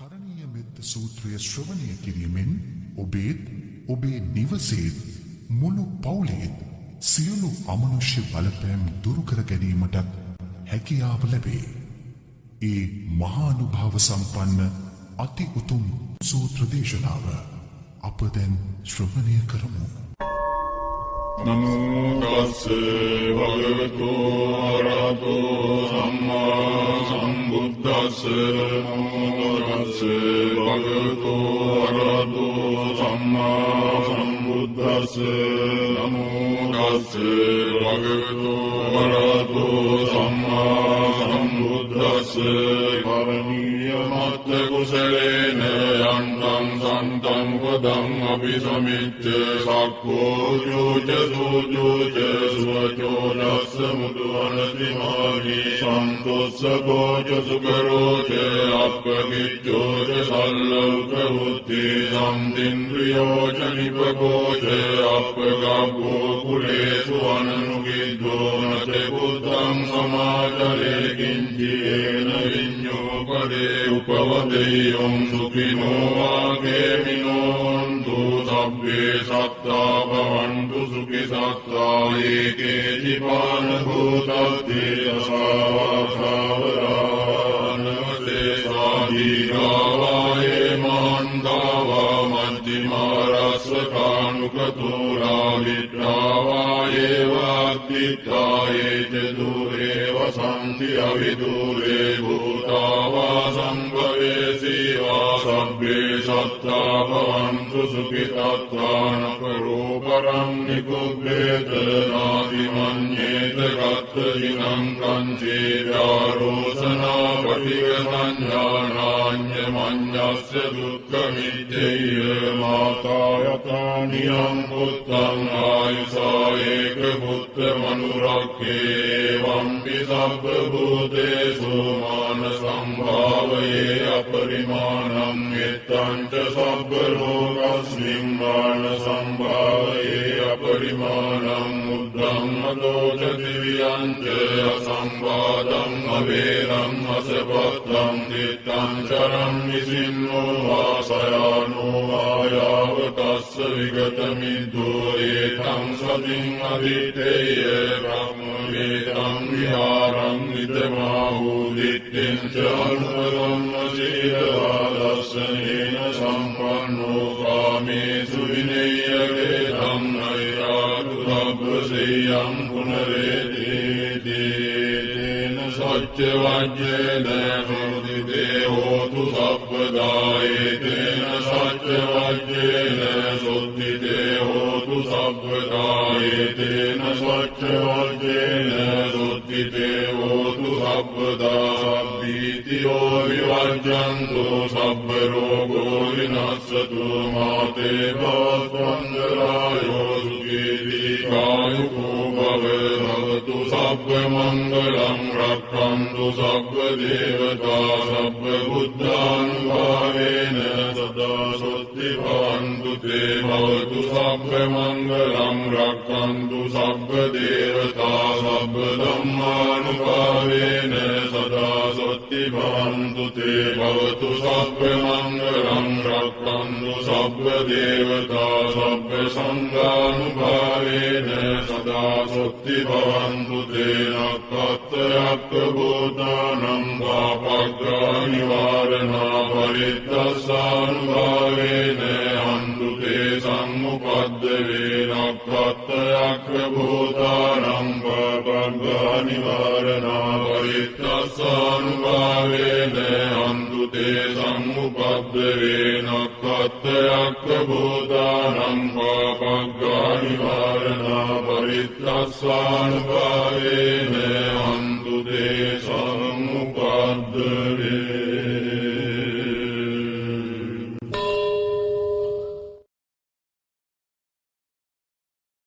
කරණීය මෙත්ත සූත්‍රය ශ්‍රවණය කිරීමෙන් ඔබේත් ඔබේ නිවසේත් මුළු පවුලේත් සියලු අමනුෂ්‍ය බලපෑම් දුරු කර ගැනීමට හැකියාව ලැබේ. ඒ මහානුභාව සම්පන්න අති උතුම් සූත්‍ර දේශනාව අප දැන් ශ්‍රවණය කරමු. නමෝ තස්ස භගවතු අරහතෝ සම්මා සම්බුද්දස්ස නමෝ තස්ස භගවතු අරහතෝ සම්මා සම්බුද්දස්ස නමෝ තස්ස භගවතු අරහතෝ සම්මා සම්බුද්දස්ස කරණීය මත්ත කුසලේන යන්තං සන්තං පදං අபிසමිච්ඡ සක්ඛෝ යෝච සෝජෝච සුවචෝනස්ස මුදුවනතිමානි සන්තොස්සකෝච සුකරෝච අප්පකිච්ඡෝච සල්ලෞකවුත්ති සම්දින්ද්‍රියෝච නිපකෝච අප්පගබ්බෝ කුලේසු අනනුගිද්දෝ නතේ බුද්ධං සමාචරේ කිංචේන විඤ්ඤෝ පදේ උපවදේයං සුඛිනෝ වාගේමිනෝ සබ්බේ සත්තා භවන්තු සුඛි සත්තා ඒකේ ජීවන භූතත්තේ අසාවසාවරානවසේ සාදීනාවායේ මහන්තාවා මධ්‍යමාරස්සකානුකතුරා විත්‍රාවායේ වාත්තිත්තායේ ච දුරේ වසන්ති අවිදුරේ භූතාවා සංභවේ සීවා සබ්බේ සත්තා භවන්තු සුඛි තත්වාන කරෝපරං නිකුබ්බේත නාදි මඤ්ඤේත ගත්ත දිනං කංචේ ආරෝසනා පටිග සංඥානාඤ්ඤ මඤ්ඤස්ස දුක්ඛ මිච්ඡේය මාතා යතානියං පුත්තං ආයුසා ඒක පුත්ත මනුරක්ඛේ වම්පි සබ්බ භූතේසු මාන සම්භාවයේ අපරිමාණං මෙත්තං ච සබ්බ රෝගස්මින් මාන සම්භාවයේ අපරිමාණං මුද්ධං අදෝච දිව්‍යං ච අසම්බාධං අවේරං අසපත්තං දිත්තං චරං විසින්නෝ වාසයානෝ ආයාව තස්ස විගතමිද්දෝ ඒතං සතින් අදිතේය බ්‍රහ්මවේදං විහාරං නිතමාහූ දිත්තෙන් ච අනුරම්ම සීලවාදස්සනේන සම්පන්නෝ කාමේසු විනය්‍යගේ ධම්මයිරාදු රබ්බසේයං පුනරේතේන සච්ච වජ්ජේන සෝදිතේ හෝතු සබ්බදායේතේන සච්ච වජ්ජේන සෝදිතේ හෝතු සබ්බදායේතේන සච්ච වජ්ජේන සෝදිතේ හෝතු සබ්බදා සබ්බීතියෝ විවර්ජන්තු සබ්බ රෝගෝ විනස්සතු මාතේ භවස්වංගරායෝ සුඛී කායුකෝ භවතු සබ්බ මංගලං රක්ඛන්තු සබ්බ දේවතා සබ්බ බුද්ධානුභාවේන සදා සොත්ති භවන්තු තේ භවතු සබ්බ මංගලං රක්ඛන්තු සබ්බ දේවතා සබ්බ ධම්මානුභාවේන සදා සොත්ති භවන්තු තේ භවතු සබ්බ මංගලං රක්ඛන්තු සබ්බ දේවතා සබ්බ සංඝානුභාවේන සදා සොත්ති භවන්තු තේ නක්ඛත්‍රයක් භූතානං පාපග්ගා නිවාරණා පරිත්තස්සානුභාවේන හන්තු තේ සම්මුපද්ද වේනක්ඛත්‍රයක් භූතානං පාපග්ගා නිවාරණා පරිත්තස්සානුභාවේන හන්තු තේ සම්මුපද්ද වේනක්ඛත්‍රයක් භූතානං පාපග්ගා නිවාරණා පරිත්තස්සානුභාවේන හන්තු තේ සම්මුපද්ද වේ